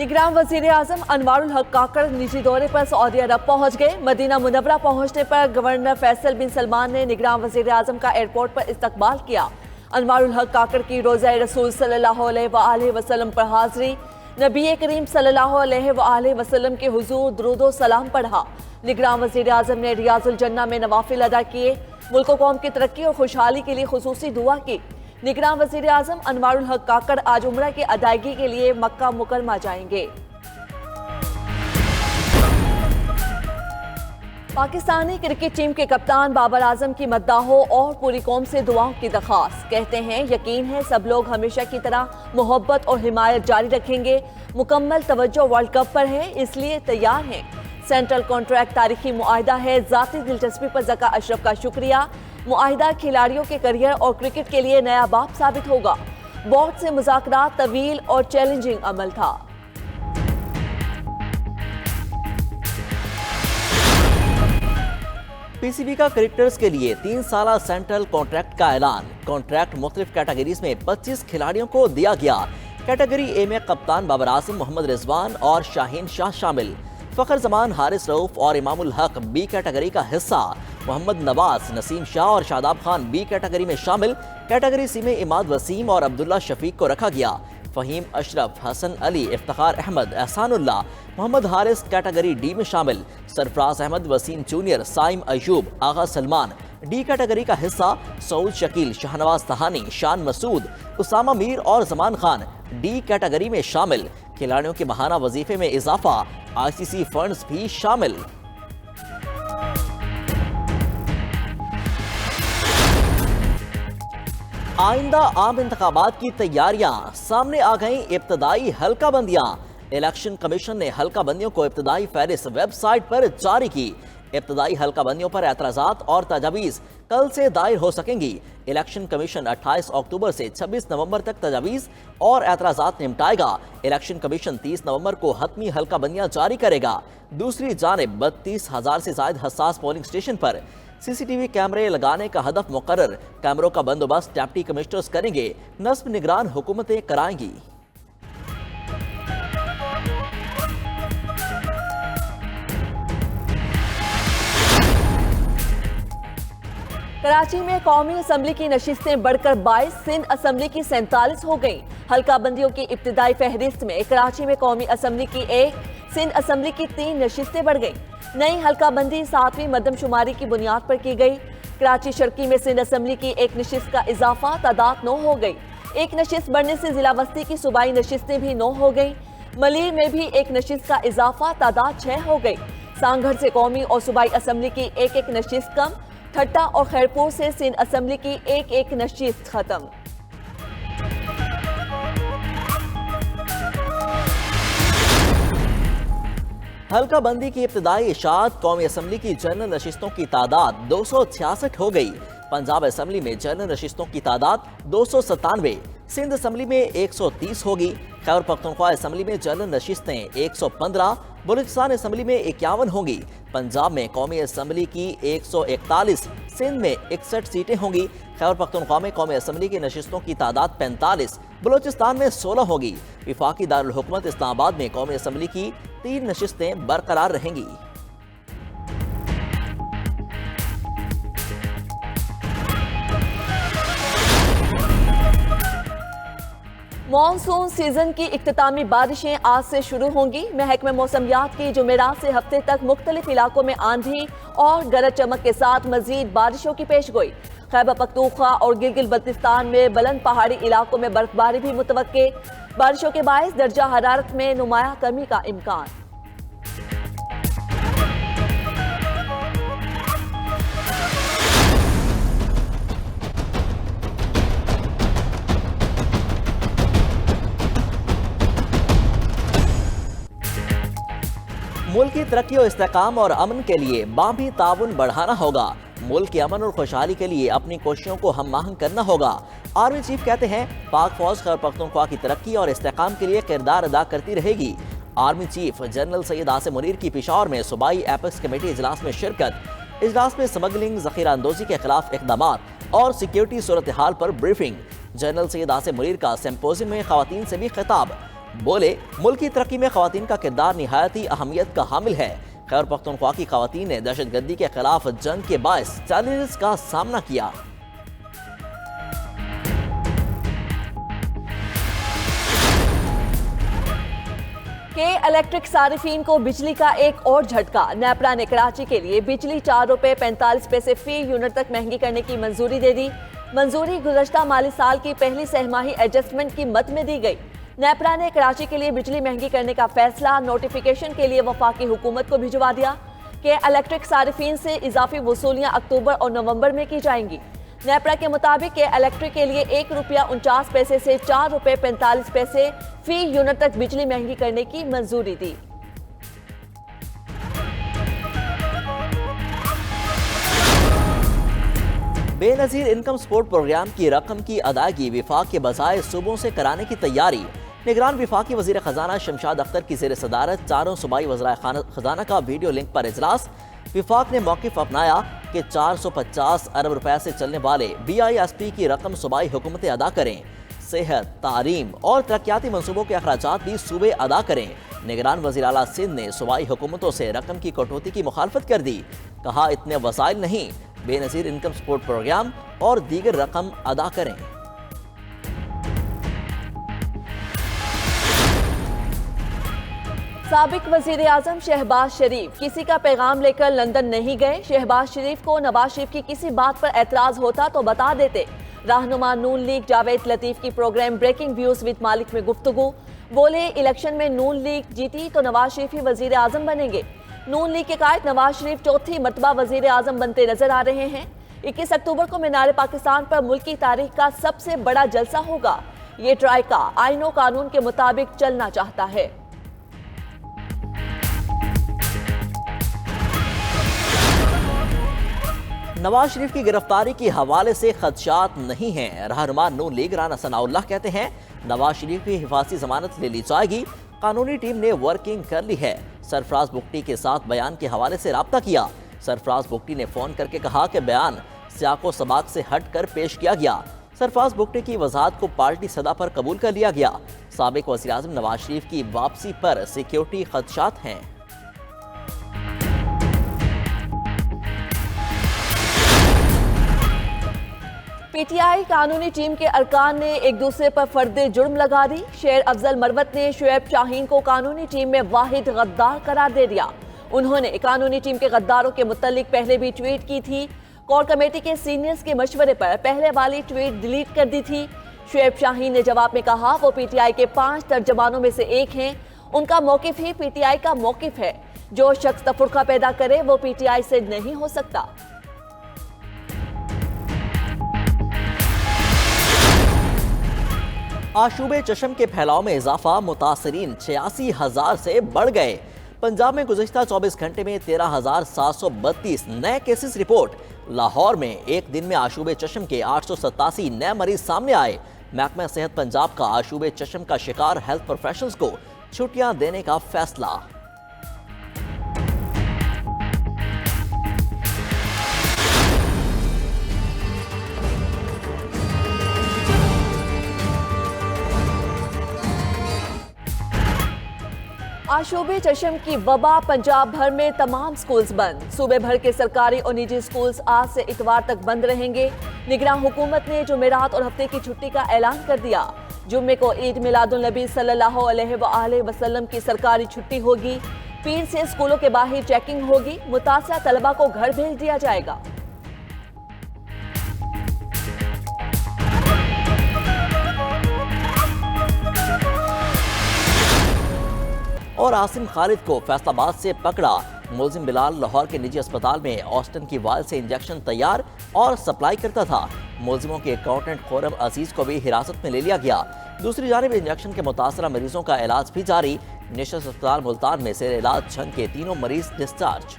निगरान वजीर आजम अनवारुल हक काकड़ निजी दौरे पर सऊदी अरब पहुंच गए। मदीना मुनव्वरा पहुंचने पर गवर्नर फैसल बिन सलमान ने निगरान वजीर आजम का एयरपोर्ट पर इस्तकबाल किया। अनवारुल हक काकड़ की रोज़ा रसूल सल्लल्लाहु अलैहि वसल्लम पर हाजिरी। नबी करीम सल्लल्लाहु अलैहि वसल्लम के हुजूर दुरूदो सलाम पढ़ा। निगरान वजीर आजम ने रियाजुल जन्ना में नवाफिल अदा किए। मुल्क कौम की तरक्की और खुशहाली के लिए खुसूसी दुआ की। निगरान वजीर आजम अनवारुल हक काकड़ आज उम्रा की अदायगी के लिए मक्का मुकरमा जाएंगे। पाकिस्तानी क्रिकेट टीम के कप्तान बाबर आजम की मद्दाहों और पूरी कौम से दुआओं की दरख्वास्त। कहते हैं यकीन है सब लोग हमेशा की तरह मोहब्बत और हिमायत जारी रखेंगे। मुकम्मल तवज्जो वर्ल्ड कप पर है, इसलिए तैयार हैं। सेंट्रल कॉन्ट्रैक्ट तारीखी मुआहिदा है, जाती दिलचस्पी पर ज़का अशरफ का शुक्रिया। मुआहिदा खिलाड़ियों के करियर और क्रिकेट के लिए नया बाब साबित होगा। बोर्ड से मुज़ाकरात तवील और चैलेंजिंग अमल था। पीसीबी का क्रिकेटर्स के लिए 3 साला सेंट्रल कॉन्ट्रैक्ट का ऐलान। कॉन्ट्रैक्ट मुख्तलिफ कैटेगरीज में 25 खिलाड़ियों को दिया गया। कैटेगरी ए में कप्तान बाबर आजम, मोहम्मद रिजवान और शाहीन शाह शामिल। फखर जमान, हारिस रऊफ और इमामुल हक बी कैटेगरी का हिस्सा। मोहम्मद नवाज, नसीम शाह और शादाब खान बी कैटेगरी में शामिल। कैटेगरी सी में इमाद वसीम और अब्दुल्ला शफीक को रखा गया। फहीम अशरफ, हसन अली, इफ्तिखार अहमद, एहसानुल्लाह, मोहम्मद हारिस कैटेगरी डी में शामिल। सरफराज अहमद, वसीम जूनियर, साइम अयूब, आगा सलमान डी कैटेगरी का हिस्सा। सऊद शकील, शाहनवाज तहानी, शान मसूद, उसामा मीर और जमान खान डी कैटेगरी में शामिल। खिलाड़ियों के माहाना वजीफे में इजाफा, आईसीसी फंड्स भी शामिल। आइंदा आम इंतखाबात की तैयारियां, सामने आ गई इब्तदाई हल्का बंदियां। इलेक्शन कमीशन ने हल्का बंदियों को इब्तदाई फहरिस्त वेबसाइट पर जारी की। इब्तदाई हल्का बंदियों पर एतराज़ात और तजावीज़ कल से दायर हो सकेंगी। इलेक्शन कमीशन 28 अक्टूबर से 26 नवंबर तक तजावीज़ और एतराज़ात निपटाएगा। इलेक्शन कमीशन 30 नवंबर को हतमी हल्का बंदियां जारी करेगा। दूसरी जानिब 32,000 से ज़ायद हसास पोलिंग स्टेशन पर सीसीटीवी कैमरे लगाने का हदफ मुकर्रर। कैमरों का बंदोबस्त डिप्टी कमिश्नर्स करेंगे। नस्ब निगरान हुकूमतें कराएंगी। कराची में कौमी असम्बली की नशिस्तें बढ़कर 22, सिंध असम्बली की 47 हो गई। हल्का बंदियों की इब्तिदाई फहरिस्त में कराची में कौमी असम्बली की 1, सिंध असम्बली की 3 नशिस्तें बढ़ गई। नई हल्का बंदी 7वीं मरदमशुमारी की बुनियाद पर की गई। कराची शर्की में सिंध असम्बली की 1 नशिस्त का इजाफा, तादाद 9 हो गई। 1 नशिस्त बढ़ने से जिला वस्ती की सूबाई नशिस्तें भी 9 हो गई। मलीर में भी 1 नशिस्त का इजाफा, तादाद 6 हो गई। सांगढ़ से कौमी और सूबाई असम्बली की 1-1 नशिस्त कम। ठट्टा और खैरपुर से सिंध असम्बली की 1-1 नशिस्त खत्म। हल्का बंदी की इब्तिदाई इशाअत, कौमी असम्बली की जनरल नशिस्तों की तादाद 266 हो गई। पंजाब असम्बली में जनरल नशिस्तों की तादाद 297, सिंध असम्बली में 130 होगी। खैबर पख्तूनख्वा असम्बली में जनरल नशिस्तें 115, बलूचिस्तान असम्बली में 51 होंगी। पंजाब में कौमी असम्बली की 141, सिंध में 61 सीटें होंगी। खैबर पख्तूनख्वा में कौमी असम्बली की नशिस्तों की तादाद 45, बलूचिस्तान में 16 होगी। विफाकी दारुल हुकूमत इस्लामाबाद में कौमी असम्बली की 3 नशिस्तें बरकरार रहेंगी। मॉनसून सीजन की इख्तितामी बारिशें आज से शुरू होंगी। महकमे मौसमियात की जुमेरात से हफ्ते तक मुख्तलिफ इलाकों में आंधी और गरज चमक के साथ मजीद बारिशों की पेशगोई। खैबर पख्तूनख्वा और गिलगित बल्तिस्तान में बुलंद पहाड़ी इलाकों में बर्फबारी भी मुतवक्के। बारिशों के बायस दर्जा हरारत में नुमाया कमी का इम्कान। मुल्क की तरक्की और इस्तेहकाम और अमन के लिए बामी ताउन बढ़ाना होगा। मुल्क के अमन और खुशहाली के लिए अपनी कोशिशों को हम आहंग करना होगा। आर्मी चीफ कहते हैं पाक फौज खैबर पख्तूनख्वा की तरक्की और इस्तेहकाम के लिए किरदार अदा करती रहेगी। Army chief general Syed Asim Munir की पेशावर में सूबाई एपेक्स कमेटी इजलास में शिरकत। इजलास में स्मगलिंग, जखीरा अंदोजी के खिलाफ इकदाम और सिक्योरिटी सूरत हाल पर ब्रीफिंग। जनरल सैयद आसिम मुनीर का सिंपोजियम में खवातीन से भी खिताब। बोले, मुल्क की तरक्की में खवातीन का किरदार निहायत ही अहमियत का हामिल है। खैबर पख्तूनख्वा की खवातीन ने दहशतगर्दी के खिलाफ जंग के बायस चैलेंजेस का सामना किया। के इलेक्ट्रिक सारिफीन को बिजली का एक और झटका। नेपरा ने कराची के लिए बिजली ₹4.45 फी यूनिट तक महंगी करने की मंजूरी दे दी। मंजूरी गुज़श्ता माली साल की पहली सहमाही एडजस्टमेंट की मद में दी गई। नेपरा ने कराची के लिए बिजली महंगी करने का फैसला नोटिफिकेशन के लिए वफाकी हुकूमत को भिजवा दिया कि इलेक्ट्रिक सारिफीन से इजाफी वसूलियां अक्टूबर और नवंबर में की जाएंगी। नेपरा के मुताबिक इलेक्ट्रिक के लिए ₹1.49 से ₹4.45 फी यूनिट तक बिजली महंगी करने की मंजूरी दी। बेनजीर इनकम सपोर्ट प्रोग्राम की रकम की अदायगी विफाक के बजाय सूबों से कराने की तैयारी। निगरान विफाकी वजीर खजाना शमशाद अख्तर की ज़ेर सदारत चारों सूबाई वज़राए खजाना का वीडियो लिंक पर इजलास। विफाक ने मौक़िफ़ अपनाया कि 450 अरब रुपए से चलने वाले BISP की रकम सूबाई हुकूमतें अदा करें। सेहत, तालीम और तरक्याती मनसूबों के अखराजात भी सूबे अदा करें। निगरान वज़ीर आला सिंध ने सूबाई हुकूमतों से रकम की कटौती की मुखालफत कर दी। कहा, इतने वसाइल नहीं, बेनजीर इनकम सपोर्ट प्रोग्राम और दीगर रकम अदा करें। साबिक वजीर आजम शहबाज शरीफ किसी का पैगाम लेकर लंदन नहीं गए। शहबाज शरीफ को नवाज शरीफ की किसी बात पर एतराज होता तो बता देते। रहनुमा नून लीग जावेद लतीफ की प्रोग्राम ब्रेकिंग व्यूज विद मालिक में गुफ्तगू। बोले, इलेक्शन में नून लीग जीती तो नवाज शरीफ ही वजीर आजम बनेंगे। नून लीग के कायद नवाज शरीफ चौथी मरतबा वजीर आजम बनते नजर आ रहे हैं। 21 अक्टूबर को मीनार पाकिस्तान पर मुल्क की तारीख का सबसे बड़ा जलसा होगा। ये ट्राइका आईनो कानून के मुताबिक चलना चाहता है। नवाज शरीफ की गिरफ्तारी के हवाले से खदशात नहीं हैं। रहनुमा नून लीग राना सनाउल्लाह कहते हैं, नवाज शरीफ की हिफाजती जमानत ले ली जाएगी। कानूनी टीम ने वर्किंग कर ली है। सरफराज बुगटी के साथ बयान के हवाले से राब्ता किया। सरफराज बुगटी ने फोन करके कहा कि बयान सियाको सबाक से हट कर पेश किया गया। सरफराज बुगटी की वजाहत को पार्टी सदा पर कबूल कर लिया गया। साबिक वज़ीर आज़म नवाज शरीफ की वापसी पर सिक्योरिटी खदशात हैं। PTI कानूनी टीम के अरकान ने एक दूसरे पर फर्दे जुर्म लगा दी। शेर अफजल मरवत ने शुएब शाहीन को कानूनी टीम में वाहिद गद्दार करार दे दिया। उन्होंने कानूनी टीम के गद्दारों के मुतालिक पहले भी ट्वीट की थी। कोर कमेटी के सीनियर्स के मशवरे पर पहले वाली ट्वीट डिलीट कर दी थी। शुएब शाहीन ने जवाब में कहा, वो PTI के 5 तर्जमानों में से एक हैं। उनका मौकिफ ही PTI का मौकिफ है। जो शख्स तफरका पैदा करे वो PTI से नहीं हो सकता। आशूबे चशम के फैलाव में इजाफा, मुतासरीन 86,000 से बढ़ गए। पंजाब में गुज़श्ता 24 घंटे में 13,732 नए केसेस रिपोर्ट। लाहौर में एक दिन में आशूबे चशम के 887 नए मरीज सामने आए। महकमा सेहत पंजाब का आशूबे चशम का शिकार हेल्थ प्रोफेशनल्स को छुट्टियां देने का फैसला। आशूबे चशम की वबा, पंजाब भर में तमाम स्कूल्स बंद। सूबे भर के सरकारी और निजी स्कूल्स आज से इतवार तक बंद रहेंगे। निगरान हुकूमत ने जुमेरात और हफ्ते की छुट्टी का ऐलान कर दिया। जुम्मे को ईद मिलादुन नबी सल्लल्लाहु अलैहि वसल्लम की सरकारी छुट्टी होगी। पीर से स्कूलों के बाहर चेकिंग होगी। मुतासरा तलबा को घर भेज दिया जाएगा। और आसिम खालिद को फैसलाबाद से पकड़ा। मुलजिम बिलाल लाहौर के निजी अस्पताल में ऑस्टन की वायल से इंजेक्शन तैयार और सप्लाई करता था। मुलजिमों के अकाउंटेंट खुर्रम अजीज को भी हिरासत में ले लिया गया। दूसरी जानिब इंजेक्शन के मुतासरा मरीजों का इलाज भी जारी। नेशनल अस्पताल मुल्तान में से इलाज छंग के 3 मरीज डिस्चार्ज।